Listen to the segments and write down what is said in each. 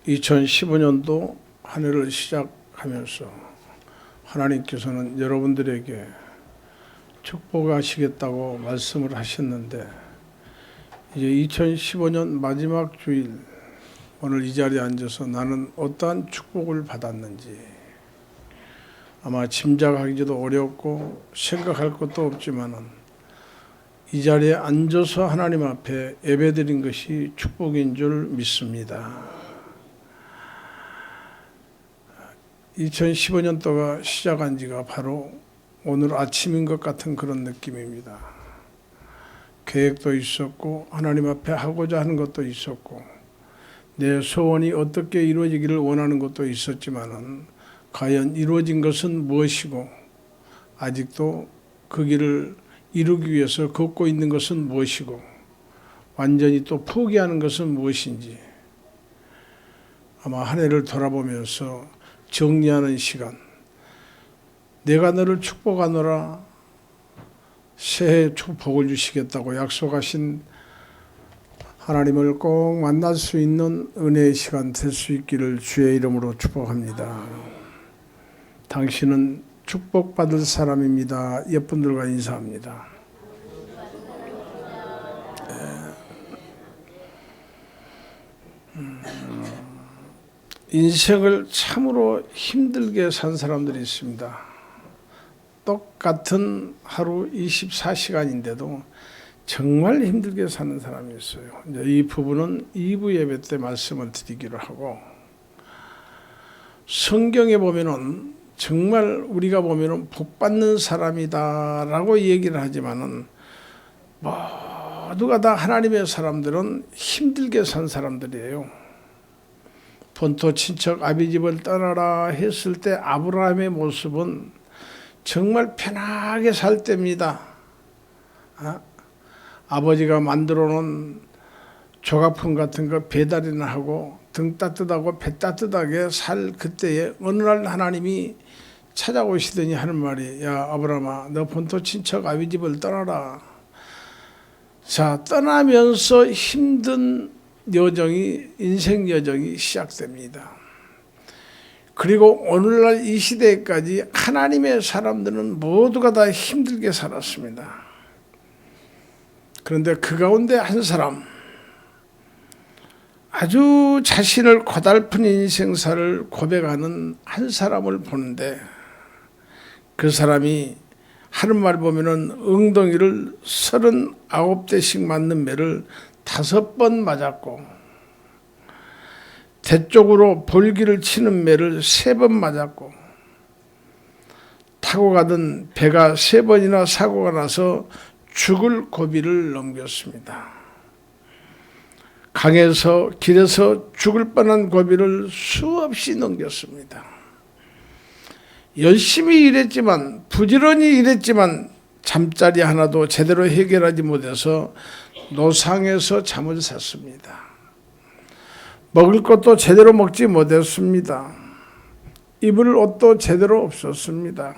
2015년도 한 해를 시작하면서 하나님께서는 여러분들에게 축복하시겠다고 말씀을 하셨는데, 이제 2015년 마지막 주일 오늘 이 자리에 앉아서 나는 어떠한 축복을 받았는지 아마 짐작하기도 어렵고 생각할 것도 없지만은 이 자리에 앉아서 하나님 앞에 예배드린 것이 축복인 줄 믿습니다. 2015년도가 시작한 지가 바로 오늘 아침인 것 같은 그런 느낌입니다. 계획도 있었고 하나님 앞에 하고자 하는 것도 있었고 내 소원이 어떻게 이루어지기를 원하는 것도 있었지만은 과연 이루어진 것은 무엇이고 아직도 그 길을 이루기 위해서 걷고 있는 것은 무엇이고 완전히 또 포기하는 것은 무엇인지 아마 한 해를 돌아보면서 정리하는 시간, 내가 너를 축복하노라, 새해 축복을 주시겠다고 약속하신 하나님을 꼭 만날 수 있는 은혜의 시간 될 수 있기를 주의 이름으로 축복합니다. 당신은 축복받을 사람입니다. 옆분들과 인사합니다. 인생을 참으로 힘들게 산 사람들이 있습니다. 똑같은 하루 24시간인데도 정말 힘들게 사는 사람이 있어요. 이제 이 부분은 2부 예배 때 말씀을 드리기로 하고, 성경에 보면은 정말 우리가 보면은 복 받는 사람이다라고 얘기를 하지만은 모두가 다 하나님의 사람들은 힘들게 산 사람들이에요. 본토 친척 아비집을 떠나라 했을 때 아브라함의 모습은 정말 편하게 살 때입니다. 아버지가 만들어 놓은 조각품 같은 거 배달이나 하고 등 따뜻하고 배 따뜻하게 살 그때에 어느 날 하나님이 찾아오시더니 하는 말이, 야 아브라함아, 너 본토 친척 아비집을 떠나라. 자, 떠나면서 힘든 여정이, 인생 여정이 시작됩니다. 그리고 오늘날 이 시대까지 하나님의 사람들은 모두가 다 힘들게 살았습니다. 그런데 그 가운데 한 사람, 아주 자신을 고달픈 인생사를 고백하는 한 사람을 보는데, 그 사람이 하는 말 보면은 엉덩이를 39대씩 맞는 매를 5번 맞았고, 대 쪽으로 볼기를 치는 매를 3번 맞았고, 타고 가던 배가 3번이나 사고가 나서 죽을 고비를 넘겼습니다. 강에서 길에서 죽을 뻔한 고비를 수없이 넘겼습니다. 열심히 일했지만, 부지런히 일했지만 잠자리 하나도 제대로 해결하지 못해서 노상에서 잠을 잤습니다. 먹을 것도 제대로 먹지 못했습니다. 입을 옷도 제대로 없었습니다.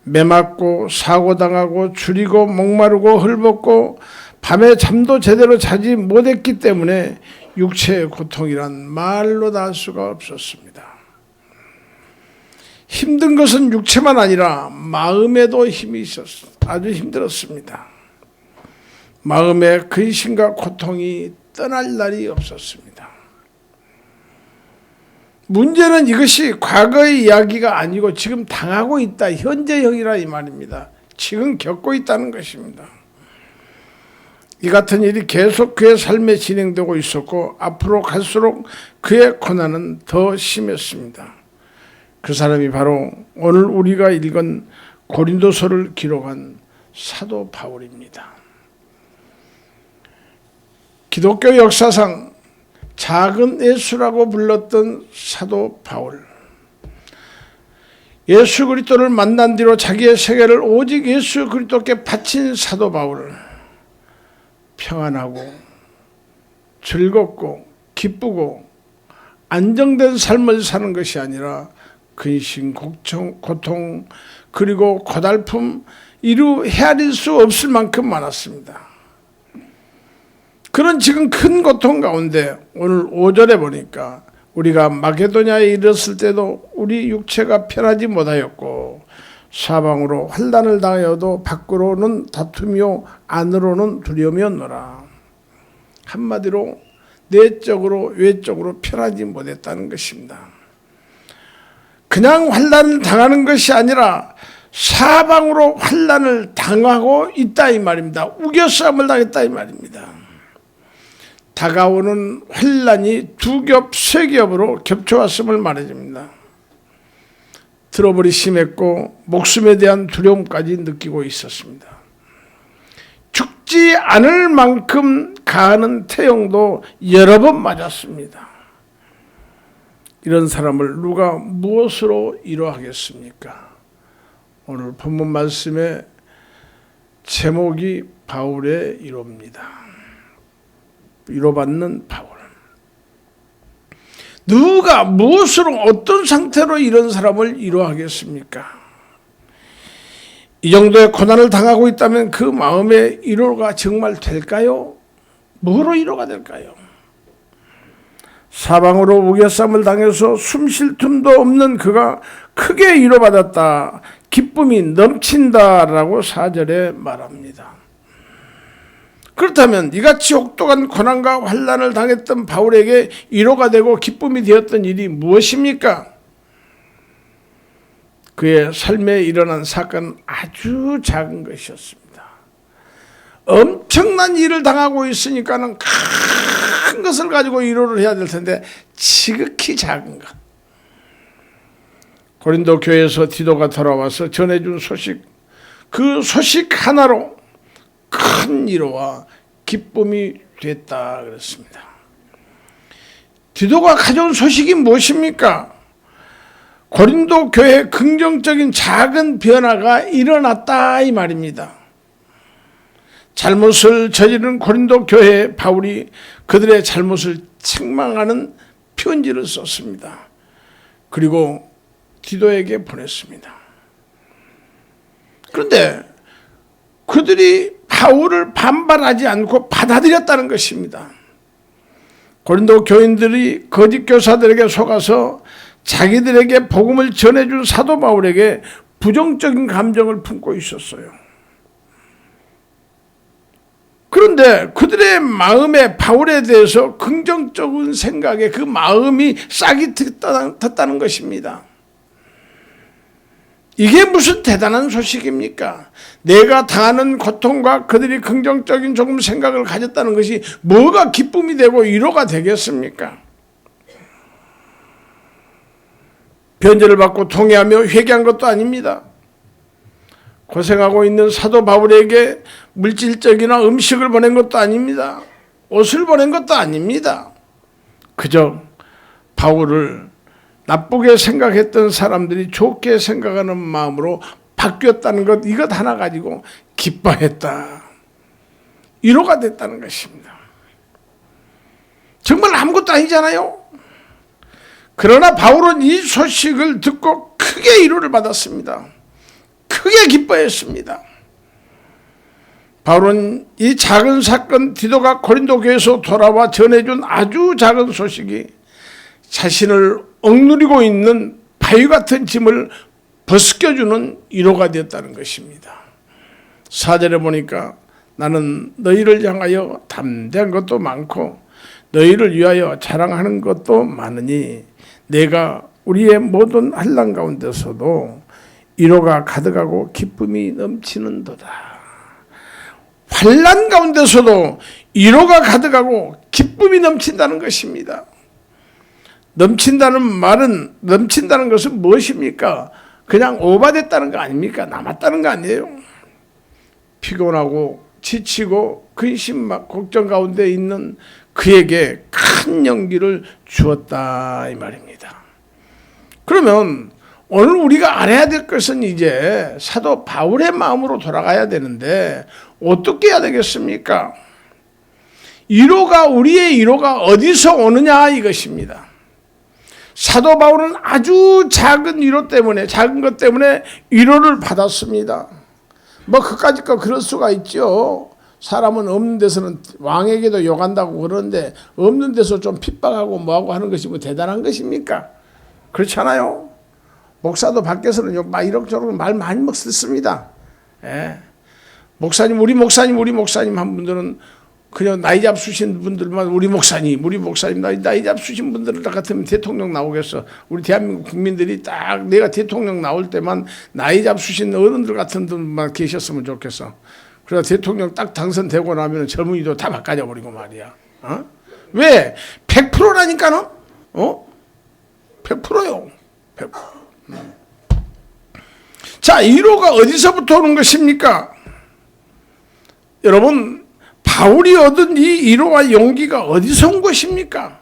매 맞고 사고당하고 줄이고 목마르고 헐벗고 밤에 잠도 제대로 자지 못했기 때문에 육체의 고통이란 말로 다 할 수가 없었습니다. 힘든 것은 육체만 아니라 마음에도 힘이 있었어요. 아주 힘들었습니다. 마음의 근심과 고통이 떠날 날이 없었습니다. 문제는 이것이 과거의 이야기가 아니고 지금 당하고 있다, 현재형이라 이 말입니다. 지금 겪고 있다는 것입니다. 이 같은 일이 계속 그의 삶에 진행되고 있었고 앞으로 갈수록 그의 고난은 더 심했습니다. 그 사람이 바로 오늘 우리가 읽은 고린도서를 기록한 사도 바울입니다. 기독교 역사상 작은 예수라고 불렀던 사도 바울, 예수 그리스도를 만난 뒤로 자기의 세계를 오직 예수 그리스도께 바친 사도 바울, 평안하고 즐겁고 기쁘고 안정된 삶을 사는 것이 아니라 근심, 고통, 그리고 고달픔 이루 헤아릴 수 없을 만큼 많았습니다. 그런 지금 큰 고통 가운데 오늘 5절에 보니까 우리가 마게도냐에 이르렀을 때도 우리 육체가 편하지 못하였고 사방으로 환난을 당하여도 밖으로는 다툼이요 안으로는 두려움이었노라. 한마디로 내적으로 외적으로 편하지 못했다는 것입니다. 그냥 환난을 당하는 것이 아니라 사방으로 환난을 당하고 있다 이 말입니다. 우겨싸움을 당했다 이 말입니다. 다가오는 환난이 두 겹, 세 겹으로 겹쳐왔음을 말해줍니다. 트러블이 심했고 목숨에 대한 두려움까지 느끼고 있었습니다. 죽지 않을 만큼 가하는 태형도 여러 번 맞았습니다. 이런 사람을 누가 무엇으로 위로하겠습니까? 오늘 본문 말씀의 제목이 바울의 위로입니다. 위로받는 바울. 누가 무엇으로 어떤 상태로 이런 사람을 위로하겠습니까? 이 정도의 고난을 당하고 있다면 그 마음의 위로가 정말 될까요? 뭐로 위로가 될까요? 사방으로 우겨쌈을 당해서 숨 쉴 틈도 없는 그가 크게 위로받았다. 기쁨이 넘친다라고 4절에 말합니다. 그렇다면 이같이 혹독한 고난과 환난을 당했던 바울에게 위로가 되고 기쁨이 되었던 일이 무엇입니까? 그의 삶에 일어난 사건은 아주 작은 것이었습니다. 엄청난 일을 당하고 있으니까는 큰 것을 가지고 위로를 해야 될 텐데 지극히 작은 것. 고린도 교회에서 디도가 돌아와서 전해준 소식, 그 소식 하나로 큰 위로와 기쁨이 됐다 그랬습니다. 디도가 가져온 소식이 무엇입니까? 고린도 교회에 긍정적인 작은 변화가 일어났다 이 말입니다. 잘못을 저지른 고린도 교회에 바울이 그들의 잘못을 책망하는 편지를 썼습니다. 그리고 디도에게 보냈습니다. 그런데 그들이 바울을 반발하지 않고 받아들였다는 것입니다. 고린도 교인들이 거짓 교사들에게 속아서 자기들에게 복음을 전해준 사도 바울에게 부정적인 감정을 품고 있었어요. 그런데 그들의 마음에 바울에 대해서 긍정적인 생각에 그 마음이 싹이 텄다는 것입니다. 이게 무슨 대단한 소식입니까? 내가 당하는 고통과 그들이 긍정적인 조금 생각을 가졌다는 것이 뭐가 기쁨이 되고 위로가 되겠습니까? 변제를 받고 통회하며 회개한 것도 아닙니다. 고생하고 있는 사도 바울에게 물질적이나 음식을 보낸 것도 아닙니다. 옷을 보낸 것도 아닙니다. 그저 바울을 나쁘게 생각했던 사람들이 좋게 생각하는 마음으로 바뀌었다는 것, 이것 하나 가지고 기뻐했다. 위로가 됐다는 것입니다. 정말 아무것도 아니잖아요. 그러나 바울은 이 소식을 듣고 크게 위로를 받았습니다. 크게 기뻐했습니다. 바울은 이 작은 사건, 디도가 고린도 교회에서 돌아와 전해준 아주 작은 소식이 자신을 억누르고 있는 바위 같은 짐을 벗겨주는 위로가 되었다는 것입니다. 4절에 보니까 나는 너희를 향하여 담대한 것도 많고 너희를 위하여 자랑하는 것도 많으니 내가 우리의 모든 환난 가운데서도 위로가 가득하고 기쁨이 넘치는도다. 환난 가운데서도 위로가 가득하고 기쁨이 넘친다는 것입니다. 넘친다는 말은, 넘친다는 것은 무엇입니까? 그냥 오바됐다는 거 아닙니까? 남았다는 거 아니에요? 피곤하고 지치고 근심 걱정 가운데 있는 그에게 큰 용기를 주었다 이 말입니다. 그러면 오늘 우리가 알아야 될 것은 이제 사도 바울의 마음으로 돌아가야 되는데 어떻게 해야 되겠습니까? 우리의 위로가 어디서 오느냐 이것입니다. 사도 바울은 아주 작은 위로 때문에, 작은 것 때문에 위로를 받았습니다. 뭐 그까짓 거 그럴 수가 있죠. 사람은 없는 데서는 왕에게도 욕한다고 그러는데 없는 데서 좀 핍박하고 뭐하고 하는 것이 뭐 대단한 것입니까? 그렇잖아요. 목사도 밖에서는 막 이럭저럭 말 많이 듣습니다. 예. 목사님 우리 목사님 한 분들은 그냥 나이 잡수신 분들만 우리 목사님 나이 잡수신 분들 같으면 대통령 나오겠어. 우리 대한민국 국민들이 딱 내가 대통령 나올 때만 나이 잡수신 어른들 같은 분만 계셨으면 좋겠어. 그래서 대통령 딱 당선되고 나면 젊은이도 다 바꿔져 버리고 말이야. 어? 왜? 100%라니까는? 100%요. 100%. 자, 1호가 어디서부터 오는 것입니까? 여러분, 바울이 얻은 이 1호와 용기가 어디서 온 것입니까?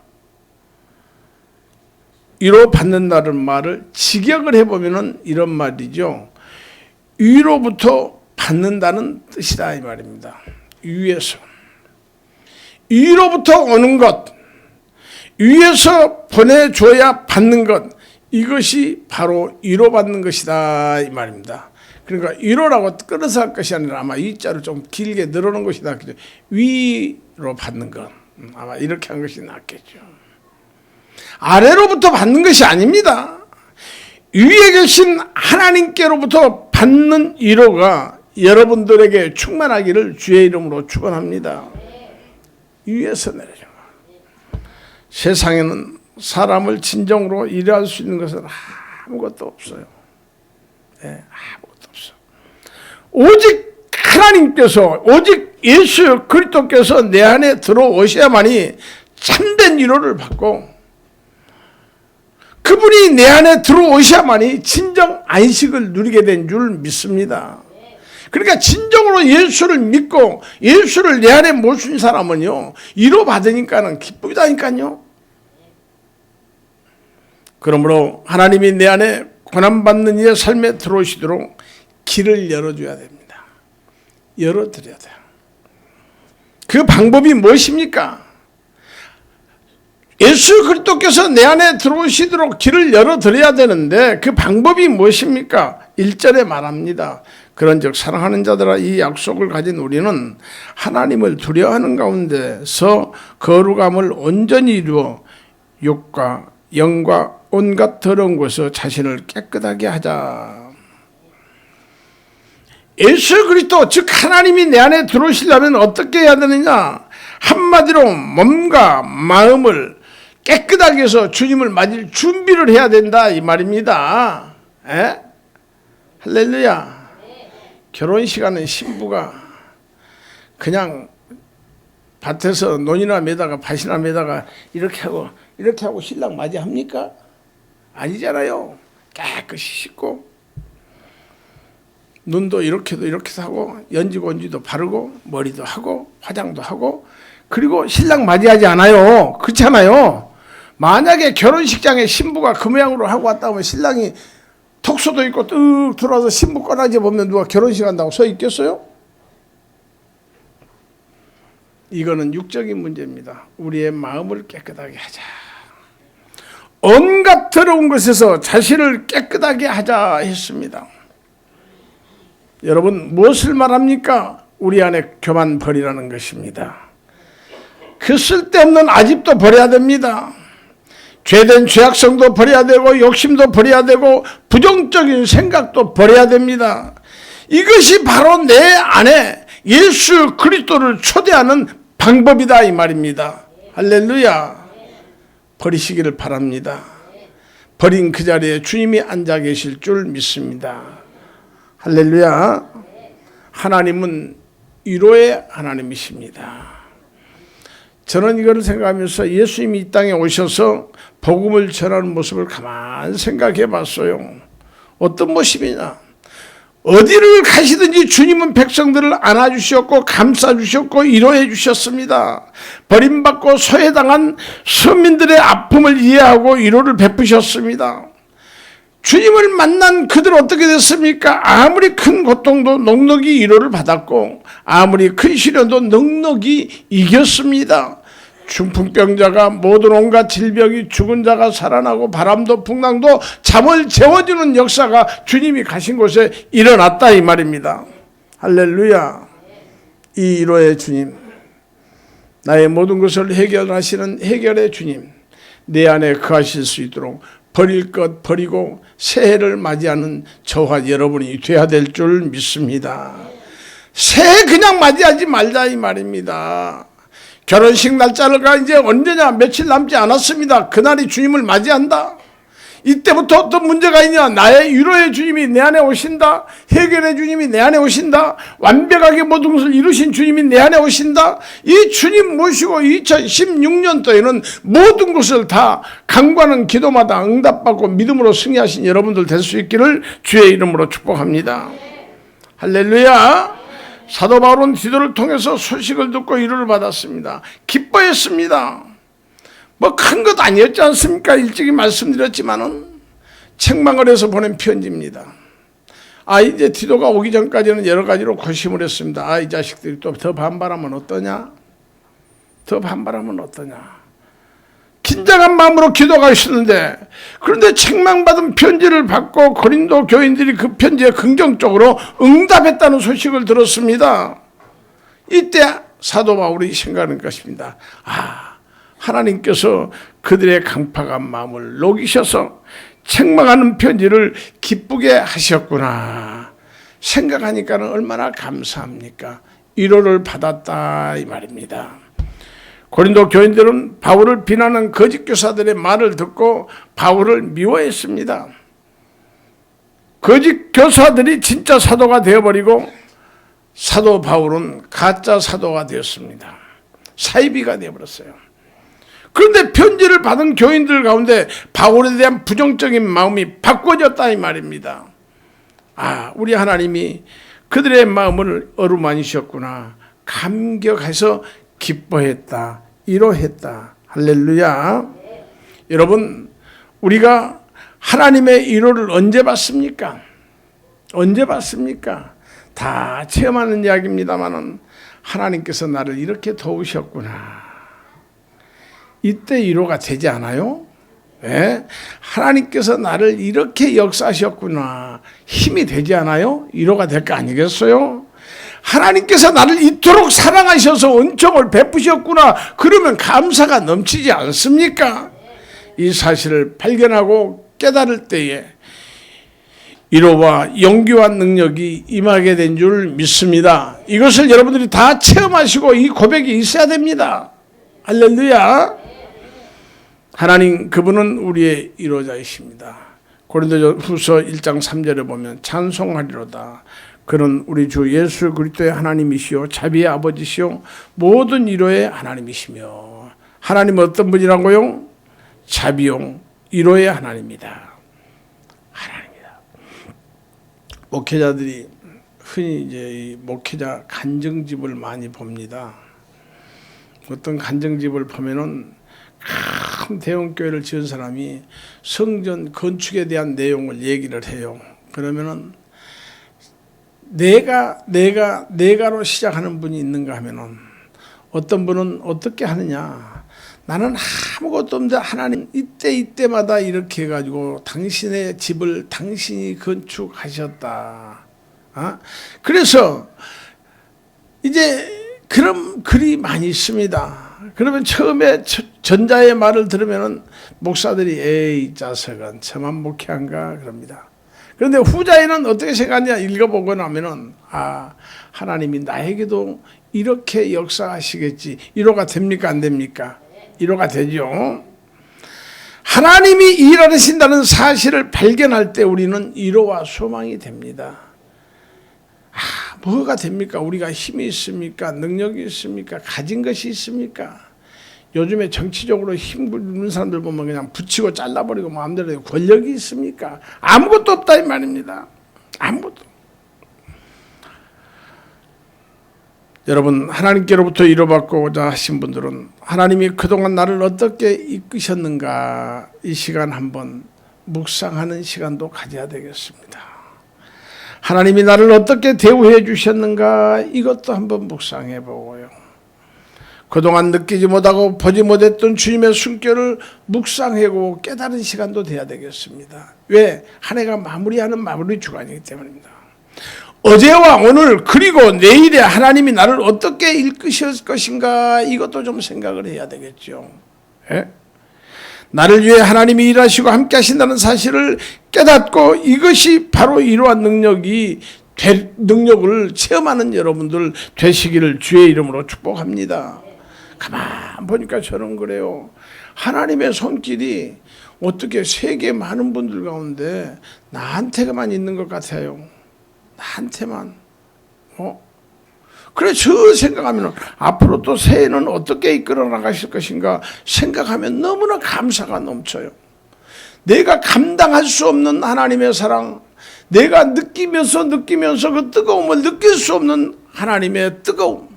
1호 받는다는 말을 직역을 해보면 이런 말이죠. 위로부터 받는다는 뜻이다 이 말입니다. 위에서. 위로부터 오는 것, 위에서 보내줘야 받는 것, 이것이 바로 위로 받는 것이다 이 말입니다. 그러니까 위로라고 끌어서 할 것이 아니라 아마 이 자를 좀 길게 늘어놓은 것이다. 위로 받는 것, 아마 이렇게 한 것이 낫겠죠. 아래로부터 받는 것이 아닙니다. 위에 계신 하나님께로부터 받는 위로가 여러분들에게 충만하기를 주의 이름으로 축원합니다. 위에서 내려져. 세상에는 사람을 진정으로 이해할 수 있는 것은 아무것도 없어요. 네, 아무것도 없어. 오직 하나님께서, 오직 예수 그리스도께서 내 안에 들어오셔야만이 참된 위로를 받고, 그분이 내 안에 들어오셔야만이 진정 안식을 누리게 된 줄 믿습니다. 그러니까 진정으로 예수를 믿고 예수를 내 안에 모신 사람은요, 위로 받으니까는 기쁘다니까요. 그러므로 하나님이 내 안에 고난받는 이의 삶에 들어오시도록 길을 열어줘야 됩니다. 열어드려야 돼요. 그 방법이 무엇입니까? 예수 그리스도께서 내 안에 들어오시도록 길을 열어드려야 되는데 그 방법이 무엇입니까? 1절에 말합니다. 그런즉 사랑하는 자들아 이 약속을 가진 우리는 하나님을 두려워하는 가운데서 거룩함을 온전히 이루어 육과 영과 온갖 더러운 것에서 자신을 깨끗하게 하자. 예수 그리스도 즉 하나님이 내 안에 들어오시려면 어떻게 해야 되느냐? 한마디로 몸과 마음을 깨끗하게 해서 주님을 맞을 준비를 해야 된다 이 말입니다. 에? 할렐루야. 결혼 시간에 신부가 그냥 밭에서 논이나 매다가 밭이나 매다가 이렇게 하고 신랑 맞이합니까? 아니잖아요. 깨끗이 씻고 눈도 이렇게도 하고 연지곤지도 바르고 머리도 하고 화장도 하고 그리고 신랑 맞이하지 않아요. 그렇잖아요. 만약에 결혼식장에 신부가 그 모양으로 하고 왔다 하면 신랑이 톡소도 있고 뚝 들어와서 신부 꺼내지 보면 누가 결혼식 한다고 서 있겠어요? 이거는 육적인 문제입니다. 우리의 마음을 깨끗하게 하자. 온갖 더러운 것에서 자신을 깨끗하게 하자 했습니다. 여러분 무엇을 말합니까? 우리 안에 교만 버리라는 것입니다. 그 쓸데없는 아집도 버려야 됩니다. 죄된 죄악성도 버려야 되고 욕심도 버려야 되고 부정적인 생각도 버려야 됩니다. 이것이 바로 내 안에 예수 그리스도를 초대하는 방법이다 이 말입니다. 할렐루야. 버리시기를 바랍니다. 버린 그 자리에 주님이 앉아 계실 줄 믿습니다. 할렐루야. 하나님은 위로의 하나님이십니다. 저는 이걸 생각하면서 예수님이 이 땅에 오셔서 복음을 전하는 모습을 가만히 생각해 봤어요. 어떤 모습이냐? 어디를 가시든지 주님은 백성들을 안아주셨고 감싸주셨고 위로해 주셨습니다. 버림받고 소외당한 서민들의 아픔을 이해하고 위로를 베푸셨습니다. 주님을 만난 그들 어떻게 됐습니까? 아무리 큰 고통도 넉넉히 위로를 받았고 아무리 큰 시련도 넉넉히 이겼습니다. 중풍병자가 모든 온갖 질병이 죽은 자가 살아나고 바람도 풍랑도 잠을 재워주는 역사가 주님이 가신 곳에 일어났다 이 말입니다. 할렐루야. 이 위로의 주님, 나의 모든 것을 해결하시는 해결의 주님, 내 안에 거하실 수 있도록 버릴 것 버리고 새해를 맞이하는 저와 여러분이 돼야 될 줄 믿습니다. 새해 그냥 맞이하지 말자 이 말입니다. 결혼식 날짜가 이제 언제냐, 며칠 남지 않았습니다. 그날이 주님을 맞이한다. 이때부터 어떤 문제가 있냐, 나의 위로의 주님이 내 안에 오신다. 해결의 주님이 내 안에 오신다. 완벽하게 모든 것을 이루신 주님이 내 안에 오신다. 이 주님 모시고 2016년도에는 모든 것을 다 간구하는 기도마다 응답받고 믿음으로 승리하신 여러분들 될 수 있기를 주의 이름으로 축복합니다. 할렐루야. 사도 바울은 디도를 통해서 소식을 듣고 위로를 받았습니다. 기뻐했습니다. 뭐 큰 것 아니었지 않습니까? 일찍이 말씀드렸지만은 책망을 해서 보낸 편지입니다. 이제 디도가 오기 전까지는 여러 가지로 고심을 했습니다. 이 자식들이 또 더 반발하면 어떠냐? 더 반발하면 어떠냐? 긴장한 마음으로 기도가 있었는데, 그런데 책망받은 편지를 받고 고린도 교인들이 그 편지에 긍정적으로 응답했다는 소식을 들었습니다. 이때 사도 바울이 생각하는 것입니다. 하나님께서 그들의 강팍한 마음을 녹이셔서 책망하는 편지를 기쁘게 하셨구나 생각하니까는 얼마나 감사합니까? 위로를 받았다 이 말입니다. 고린도 교인들은 바울을 비난하는 거짓 교사들의 말을 듣고 바울을 미워했습니다. 거짓 교사들이 진짜 사도가 되어버리고 사도 바울은 가짜 사도가 되었습니다. 사이비가 되어버렸어요. 그런데 편지를 받은 교인들 가운데 바울에 대한 부정적인 마음이 바꿔졌다 이 말입니다. 우리 하나님이 그들의 마음을 어루만지셨구나. 감격해서 기뻐했다. 위로했다. 할렐루야. 여러분, 우리가 하나님의 위로를 언제 받습니까? 언제 받습니까? 다 체험하는 이야기입니다만은 하나님께서 나를 이렇게 도우셨구나. 이때 위로가 되지 않아요? 네? 하나님께서 나를 이렇게 역사하셨구나. 힘이 되지 않아요? 위로가 될 거 아니겠어요? 하나님께서 나를 이토록 사랑하셔서 은총을 베푸셨구나. 그러면 감사가 넘치지 않습니까? 이 사실을 발견하고 깨달을 때에 위로와 용기와 능력이 임하게 된 줄 믿습니다. 이것을 여러분들이 다 체험하시고 이 고백이 있어야 됩니다. 할렐루야. 하나님 그분은 우리의 위로자이십니다. 고린도후서 1장 3절에 보면 찬송하리로다. 그는 우리 주 예수 그리스도의 하나님이시요 자비의 아버지시요 모든 위로의 하나님이시며, 하나님은 어떤 분이라고요? 자비용 위로의 하나님이다. 하나님이다. 목회자들이 흔히 이제 이 목회자 간증집을 많이 봅니다. 어떤 간증집을 보면은 큰 대형교회를 지은 사람이 성전 건축에 대한 내용을 얘기를 해요. 그러면은 내가로 시작하는 분이 있는가 하면은 어떤 분은 어떻게 하느냐. 나는 아무것도 없는데 하나님 이때마다 이렇게 해가지고 당신의 집을 당신이 건축하셨다. 그래서 이제 그런 글이 많이 있습니다. 그러면 처음에 전자의 말을 들으면은 목사들이 에이 자석은 저만 목회한가 그럽니다. 그런데 후자에는 어떻게 생각하냐 읽어보고 나면은 하나님이 나에게도 이렇게 역사하시겠지. 위로가 됩니까 안 됩니까? 위로가 되죠. 하나님이 일하신다는 사실을 발견할 때 우리는 위로와 소망이 됩니다. 뭐가 됩니까? 우리가 힘이 있습니까? 능력이 있습니까? 가진 것이 있습니까? 요즘에 정치적으로 힘 있는 사람들 보면 그냥 붙이고 잘라버리고 마음대로 권력이 있습니까? 아무것도 없다 이 말입니다. 아무것도. 여러분, 하나님께로부터 위로받고자 하신 분들은 하나님이 그동안 나를 어떻게 이끄셨는가 이 시간 한번 묵상하는 시간도 가져야 되겠습니다. 하나님이 나를 어떻게 대우해 주셨는가 이것도 한번 묵상해 보고요. 그동안 느끼지 못하고 보지 못했던 주님의 숨결을 묵상하고 깨달은 시간도 돼야 되겠습니다. 왜? 한 해가 마무리하는 마무리 주간이기 때문입니다. 어제와 오늘 그리고 내일에 하나님이 나를 어떻게 이끄실 것인가, 이것도 좀 생각을 해야 되겠죠. 예? 나를 위해 하나님이 일하시고 함께 하신다는 사실을 깨닫고 이것이 바로 이러한 능력을 체험하는 여러분들 되시기를 주의 이름으로 축복합니다. 가만 보니까 저는 그래요. 하나님의 손길이 어떻게 세계 많은 분들 가운데 나한테만 있는 것 같아요. 나한테만. 그래, 저 생각하면 앞으로 또 새해는 어떻게 이끌어 나가실 것인가 생각하면 너무나 감사가 넘쳐요. 내가 감당할 수 없는 하나님의 사랑, 내가 느끼면서 그 뜨거움을 느낄 수 없는 하나님의 뜨거움.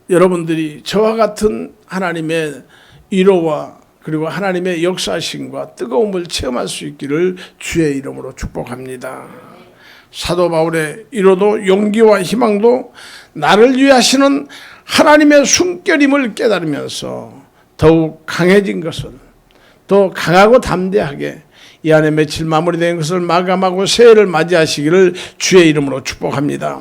여러분들이 저와 같은 하나님의 위로와 그리고 하나님의 역사심과 뜨거움을 체험할 수 있기를 주의 이름으로 축복합니다. 사도 바울의 위로도 용기와 희망도 나를 위해 하시는 하나님의 숨결임을 깨달으면서 더욱 강해진 것을, 더 강하고 담대하게 이 안에 며칠 마무리된 것을 마감하고 새해를 맞이하시기를 주의 이름으로 축복합니다.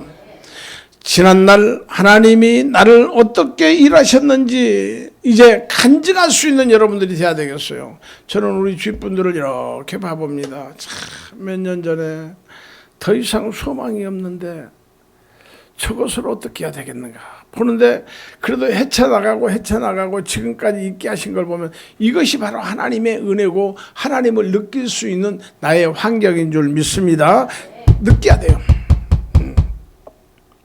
지난날 하나님이 나를 어떻게 일하셨는지 이제 간증할 수 있는 여러분들이 돼야 되겠어요. 저는 우리 주위 분들을 이렇게 봐봅니다. 참, 몇 년 전에 더 이상 소망이 없는데 저것을 어떻게 해야 되겠는가 보는데, 그래도 헤쳐나가고 지금까지 있게 하신 걸 보면 이것이 바로 하나님의 은혜고 하나님을 느낄 수 있는 나의 환경인 줄 믿습니다. 느껴야 돼요.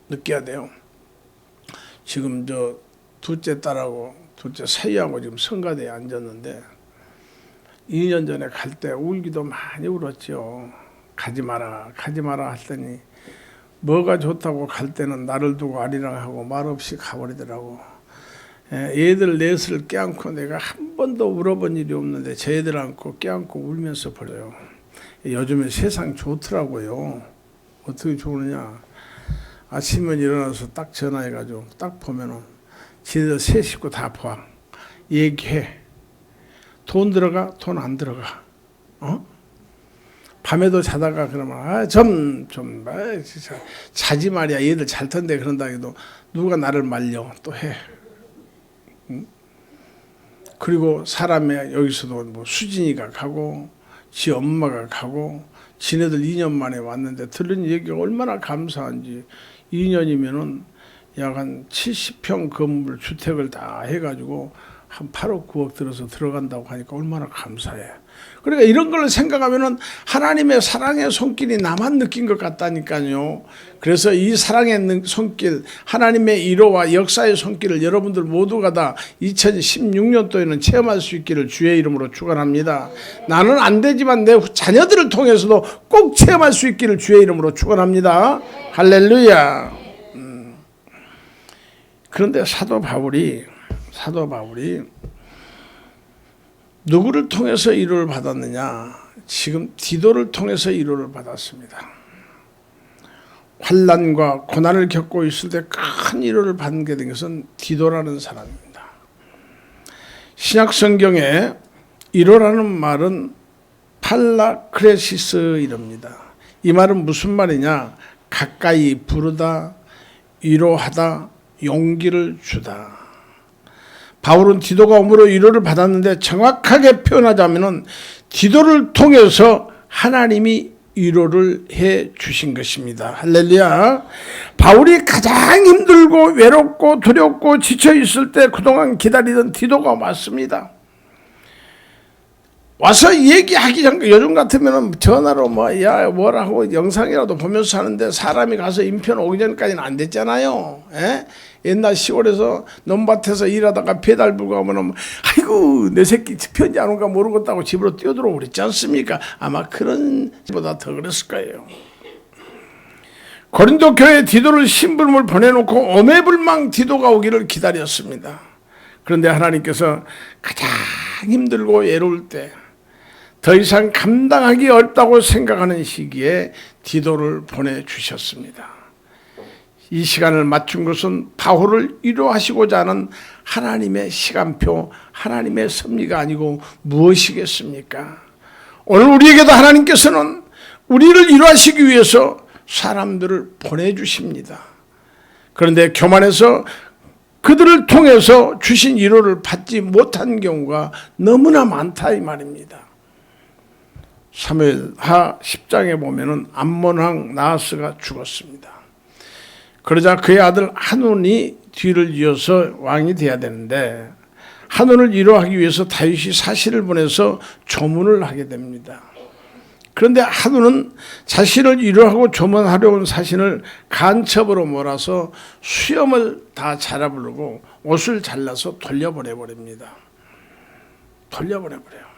느껴야 돼요. 지금 저 둘째 딸하고 둘째 사이하고 지금 성가대에 앉았는데 2년 전에 갈 때 울기도 많이 울었죠. 가지 마라 했더니 뭐가 좋다고 갈 때는 나를 두고 아리랑하고 말없이 가버리더라고. 얘들 넷을 껴안고 내가 한 번도 울어본 일이 없는데 저 애들 안고 껴안고 울면서 버려요. 요즘에 세상 좋더라고요. 어떻게 좋으냐. 아침에 일어나서 딱 전화해가지고 딱 보면은 지들 세 식구 다 포함 얘기해. 돈 들어가, 돈 안 들어가. 밤에도 자다가 그러면 진짜 자지 말이야. 얘들 잘 텐데 그런다 해도 누가 나를 말려 또 해. 그리고 사람의 여기서도 뭐 수진이가 가고 지 엄마가 가고 지네들 2년 만에 왔는데 들은 얘기가 얼마나 감사한지. 2년이면은 약 한 70평 건물 주택을 다 해가지고 한 8억 9억 들어서 들어간다고 하니까 얼마나 감사해. 그러니까 이런 걸 생각하면은 하나님의 사랑의 손길이 나만 느낀 것 같다니까요. 그래서 이 사랑의 손길, 하나님의 위로와 역사의 손길을 여러분들 모두가 다 2016년도에는 체험할 수 있기를 주의 이름으로 축원합니다. 나는 안 되지만 내 자녀들을 통해서도 꼭 체험할 수 있기를 주의 이름으로 축원합니다. 할렐루야. 그런데 사도 바울이 누구를 통해서 위로를 받았느냐? 지금 디도를 통해서 위로를 받았습니다. 환난과 고난을 겪고 있을 때 큰 위로를 받게 된 것은 디도라는 사람입니다. 신약 성경에 위로라는 말은 팔라크레시스 이럽니다. 이 말은 무슨 말이냐? 가까이 부르다, 위로하다, 용기를 주다. 바울은 디도가 om으로 위로를 받았는데 정확하게 표현하자면 디도를 통해서 하나님이 위로를 해 주신 것입니다. 할렐루야. 바울이 가장 힘들고 외롭고 두렵고 지쳐 있을 때 그동안 기다리던 디도가 왔습니다. 와서 얘기하기 전, 요즘 같으면 전화로 뭐라고 영상이라도 보면서 하는데 사람이 가서 인편 오기 전까지는 안 됐잖아요. 옛날 시골에서 논밭에서 일하다가 배달 불고 하면 아이고 내 새끼 편지 안 온가 모르겠다고 집으로 뛰어들어오고 그랬지 않습니까? 아마 그런 보다 더 그랬을 거예요. 고린도 교회에 디도를 심부름을 보내놓고 오매불망 디도가 오기를 기다렸습니다. 그런데 하나님께서 가장 힘들고 외로울 때 더 이상 감당하기 어렵다고 생각하는 시기에 디도를 보내주셨습니다. 이 시간을 맞춘 것은 바울을 위로하시고자 하는 하나님의 시간표, 하나님의 섭리가 아니고 무엇이겠습니까? 오늘 우리에게도 하나님께서는 우리를 위로하시기 위해서 사람들을 보내주십니다. 그런데 교만해서 그들을 통해서 주신 위로를 받지 못한 경우가 너무나 많다 이 말입니다. 사무엘하 10장에 보면은 암몬왕 나하스가 죽었습니다. 그러자 그의 아들 한온이 뒤를 이어서 왕이 돼야 되는데 한온을 위로하기 위해서 다윗이 사신을 보내서 조문을 하게 됩니다. 그런데 한온은 자신을 위로하고 조문하려온 사신을 간첩으로 몰아서 수염을 다 잘라부르고 옷을 잘라서 돌려보내버립니다. 돌려보내버려요.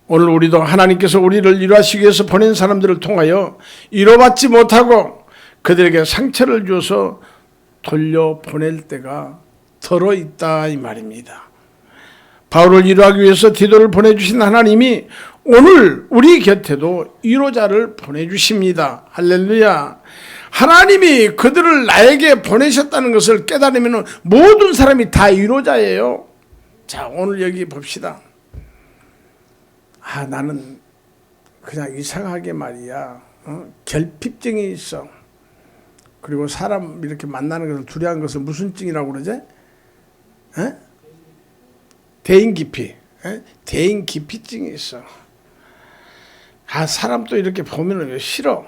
오늘 우리도 하나님께서 우리를 위로하시기 위해서 보낸 사람들을 통하여 위로받지 못하고 그들에게 상처를 주어서 돌려보낼 때가 덜어 있다 이 말입니다. 바울을 위로하기 위해서 디도를 보내주신 하나님이 오늘 우리 곁에도 위로자를 보내주십니다. 할렐루야. 하나님이 그들을 나에게 보내셨다는 것을 깨달으면 모든 사람이 다 위로자예요. 자, 오늘 여기 봅시다. 나는 그냥 이상하게 말이야. 결핍증이 있어. 그리고 사람 이렇게 만나는 것을 두려워하는 것을 무슨 증이라고 그러지? 대인기피. 대인기피증이 있어. 사람 또 이렇게 보면 왜 싫어.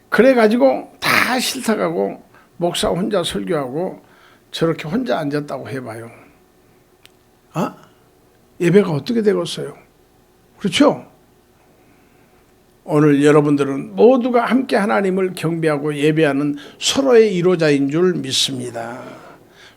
그래가지고 다 싫다가고 목사 혼자 설교하고 저렇게 혼자 앉았다고 해봐요. 예배가 어떻게 되겠어요? 그렇죠? 오늘 여러분들은 모두가 함께 하나님을 경배하고 예배하는 서로의 위로자인 줄 믿습니다.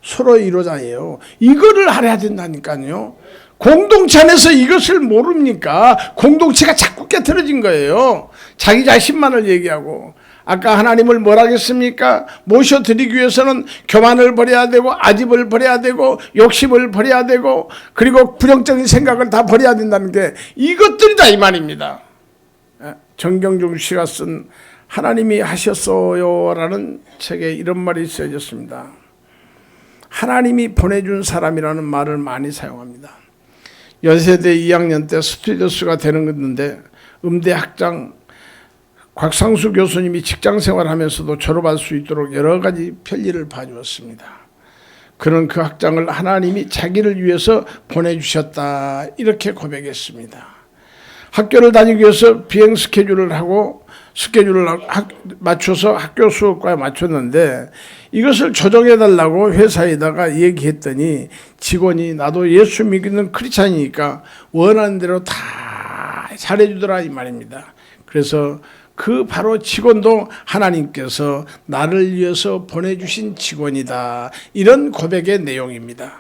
서로의 위로자예요. 이거를 알아야 된다니까요. 공동체 안에서 이것을 모릅니까? 공동체가 자꾸 깨트려진 거예요. 자기 자신만을 얘기하고. 아까 하나님을 뭐라 했습니까? 모셔드리기 위해서는 교만을 버려야 되고 아집을 버려야 되고 욕심을 버려야 되고 그리고 부정적인 생각을 다 버려야 된다는 게 이것들이다 이 말입니다. 정경중 씨가 쓴 하나님이 하셨어요 라는 책에 이런 말이 쓰여졌습니다. 하나님이 보내준 사람이라는 말을 많이 사용합니다. 연세대 2학년 때 스튜디오스가 되는 건데 음대 학장 곽상수 교수님이 직장 생활하면서도 졸업할 수 있도록 여러 가지 편리를 봐주었습니다. 그는 그 학장을 하나님이 자기를 위해서 보내주셨다 이렇게 고백했습니다. 학교를 다니기 위해서 비행 스케줄을 맞춰서 학교 수업과에 맞췄는데 이것을 조정해달라고 회사에다가 얘기했더니 직원이 나도 예수 믿는 크리스찬이니까 원하는 대로 다 잘해주더라 이 말입니다. 그래서 그 바로 직원도 하나님께서 나를 위해서 보내주신 직원이다. 이런 고백의 내용입니다.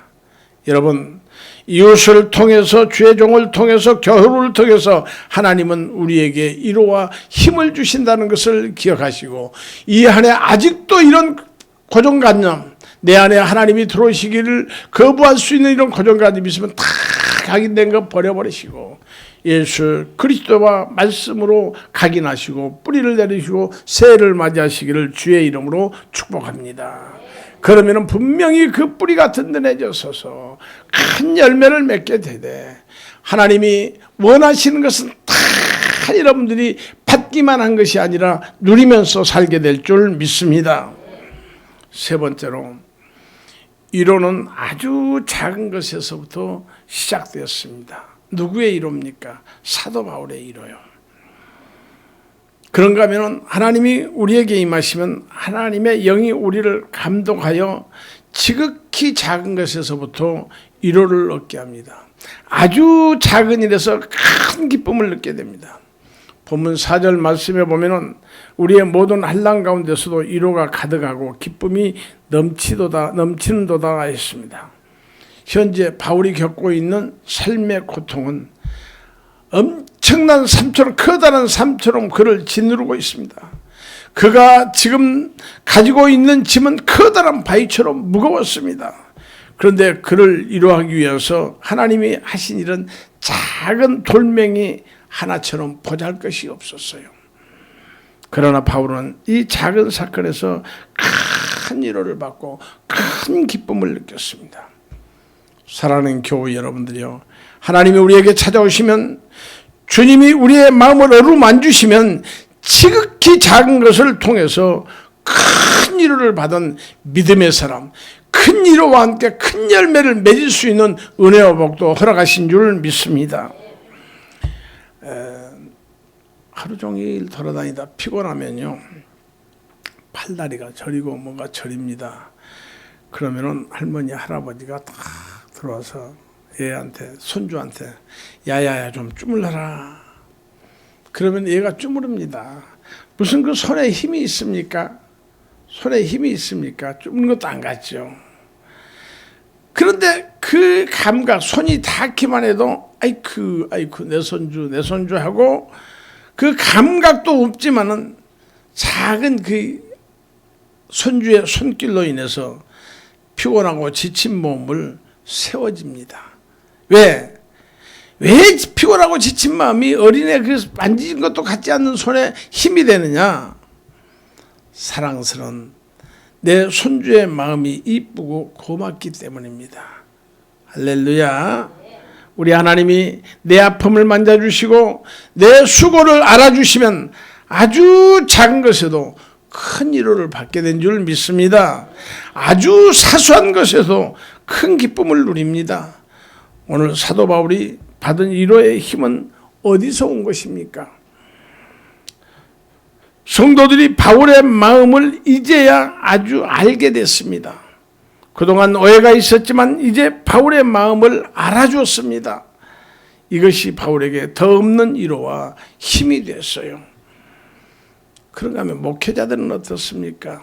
여러분, 이웃을 통해서 주의 종을 통해서 교회를 통해서 하나님은 우리에게 위로와 힘을 주신다는 것을 기억하시고 이 안에 아직도 이런 고정관념 내 안에 하나님이 들어오시기를 거부할 수 있는 이런 고정관념이 있으면 다 각인된 거 버려버리시고 예수 그리스도와 말씀으로 각인하시고 뿌리를 내리시고 새해를 맞이하시기를 주의 이름으로 축복합니다. 그러면 분명히 그 뿌리가 든든해져서 큰 열매를 맺게 되되 하나님이 원하시는 것은 다 여러분들이 받기만 한 것이 아니라 누리면서 살게 될 줄 믿습니다. 세 번째로 위로는 아주 작은 것에서부터 시작되었습니다. 누구의 위로입니까? 사도 바울의 위로요. 그런가 하면 하나님이 우리에게 임하시면 하나님의 영이 우리를 감동하여 지극히 작은 것에서부터 위로를 얻게 합니다. 아주 작은 일에서 큰 기쁨을 느끼게 됩니다. 본문 4절 말씀에 보면은 우리의 모든 환난 가운데서도 위로가 가득하고 기쁨이 넘치는도다 했습니다. 현재 바울이 겪고 있는 삶의 고통은 엄청난 삶처럼 커다란 삶처럼 그를 짓누르고 있습니다. 그가 지금 가지고 있는 짐은 커다란 바위처럼 무거웠습니다. 그런데 그를 위로하기 위해서 하나님이 하신 일은 작은 돌멩이 하나처럼 보잘것이 없었어요. 그러나 바울은 이 작은 사건에서 큰 위로를 받고 큰 기쁨을 느꼈습니다. 사랑하는 교우 여러분들이요, 하나님이 우리에게 찾아오시면 주님이 우리의 마음을 어루만주시면 지극히 작은 것을 통해서 큰 위로를 받은 믿음의 사람, 큰 위로와 함께 큰 열매를 맺을 수 있는 은혜와 복도 허락하신 줄 믿습니다. 하루 종일 돌아다니다 피곤하면요, 팔다리가 저리고 뭔가 저립니다. 그러면은 할머니 할아버지가 딱 들어와서 얘한테, 손주한테 야야야 좀 주물러라. 그러면 얘가 주무릅니다. 무슨 그 손에 힘이 있습니까? 손에 힘이 있습니까? 주무는 것도 안 같죠. 그런데 그 감각, 손이 닿기만 해도 아이쿠 내 손주 하고 그 감각도 없지만은 작은 그 손주의 손길로 인해서 피곤하고 지친 몸을 세워집니다. 왜 피곤하고 지친 마음이 어린애 그 만진 것도 같지 않는 손에 힘이 되느냐? 사랑스러운 내 손주의 마음이 이쁘고 고맙기 때문입니다. 할렐루야. 우리 하나님이 내 아픔을 만져주시고 내 수고를 알아주시면 아주 작은 것에도 큰 위로를 받게 된 줄 믿습니다. 아주 사소한 것에도 큰 기쁨을 누립니다. 오늘 사도 바울이 받은 위로의 힘은 어디서 온 것입니까? 성도들이 바울의 마음을 이제야 아주 알게 됐습니다. 그동안 오해가 있었지만 이제 바울의 마음을 알아주었습니다. 이것이 바울에게 더 없는 위로와 힘이 됐어요. 그런가 하면 목회자들은 어떻습니까?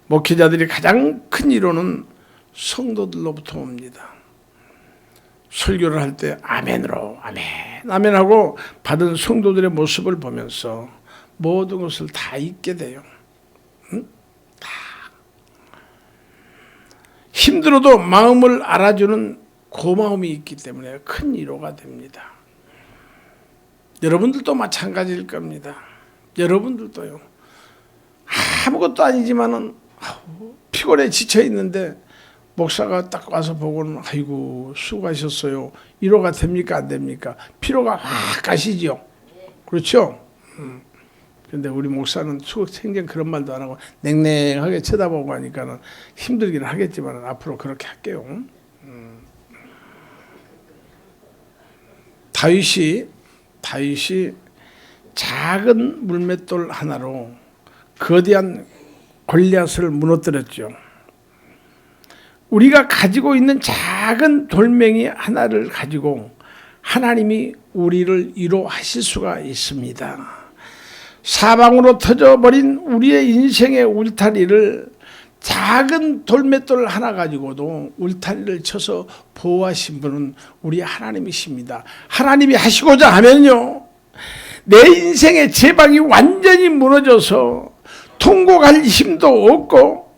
목회자들이 가장 큰 위로는 성도들로부터 옵니다. 설교를 할 때 아멘으로 아멘 하고 받은 성도들의 모습을 보면서 모든 것을 다 잊게 돼요. 다. 힘들어도 마음을 알아주는 고마움이 있기 때문에 큰 위로가 됩니다. 여러분들도 마찬가지일 겁니다. 여러분들도요. 아무것도 아니지만은 피곤해 지쳐 있는데 목사가 딱 와서 보고는 아이고 수고하셨어요. 위로가 됩니까 안 됩니까? 피로가 확 가시죠. 그렇죠? 근데 우리 목사는 생전 그런 말도 안 하고 냉랭하게 쳐다보고 하니까는 힘들기는 하겠지만 앞으로 그렇게 할게요. 다윗이 작은 물맷돌 하나로 거대한 골리앗을 무너뜨렸죠. 우리가 가지고 있는 작은 돌멩이 하나를 가지고 하나님이 우리를 위로하실 수가 있습니다. 사방으로 터져버린 우리의 인생의 울타리를 작은 돌맷돌 하나 가지고도 울타리를 쳐서 보호하신 분은 우리 하나님이십니다. 하나님이 하시고자 하면요, 내 인생의 제방이 완전히 무너져서 통곡할 힘도 없고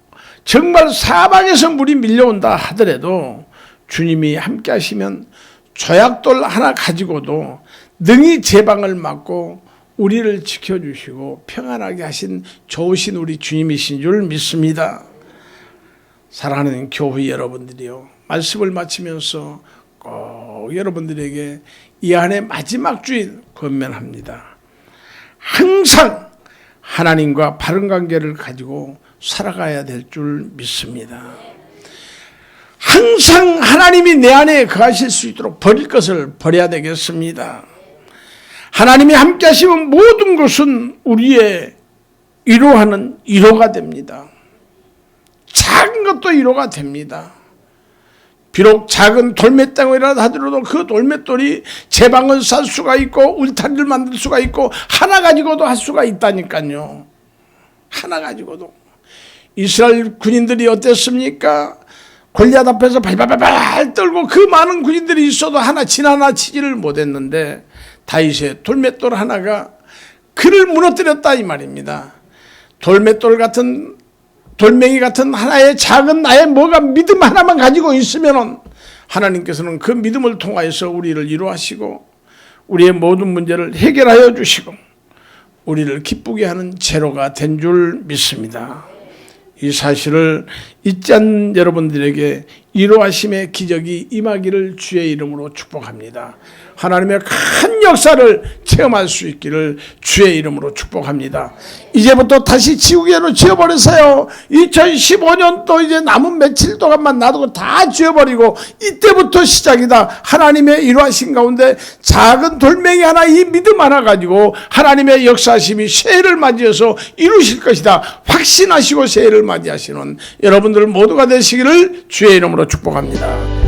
정말 사방에서 물이 밀려온다 하더라도 주님이 함께 하시면 조약돌 하나 가지고도 능히 제방을 막고 우리를 지켜주시고 평안하게 하신 좋으신 우리 주님이신 줄 믿습니다. 사랑하는 교회 여러분들이요, 말씀을 마치면서 꼭 여러분들에게 이 한 해 마지막 주일 권면합니다. 항상 하나님과 바른 관계를 가지고 살아가야 될 줄 믿습니다. 항상 하나님이 내 안에 거하실 수 있도록 버릴 것을 버려야 되겠습니다. 하나님이 함께 하시면 모든 것은 우리의 위로하는 위로가 됩니다. 작은 것도 위로가 됩니다. 비록 작은 돌맷덩이라 하더라도 그 돌맷돌이 제방을 쌀 수가 있고 울타리를 만들 수가 있고 하나 가지고도 할 수가 있다니까요. 하나 가지고도. 이스라엘 군인들이 어땠습니까? 골리앗 앞에서 발발발발 떨고 그 많은 군인들이 있어도 하나 지지를 못했는데 다윗의 돌맷돌 하나가 그를 무너뜨렸다 이 말입니다. 돌맷돌 같은 돌멩이 같은 하나의 작은 나의 뭐가 믿음 하나만 가지고 있으면 하나님께서는 그 믿음을 통하여서 우리를 위로하시고 우리의 모든 문제를 해결하여 주시고 우리를 기쁘게 하는 제로가 된 줄 믿습니다. 이 사실을 잊지 않는 여러분들에게 위로하심의 기적이 임하기를 주의 이름으로 축복합니다. 하나님의 큰 역사를 체험할 수 있기를 주의 이름으로 축복합니다. 이제부터 다시 지우개로 지워버리세요. 2015년도 이제 남은 며칠 동안만 놔두고 다 지워버리고 이때부터 시작이다. 하나님의 일하신 가운데 작은 돌멩이 하나, 이 믿음 하나 가지고 하나님의 역사심이 새해를 맞이해서 이루실 것이다. 확신하시고 새해를 맞이하시는 여러분들 모두가 되시기를 주의 이름으로 축복합니다.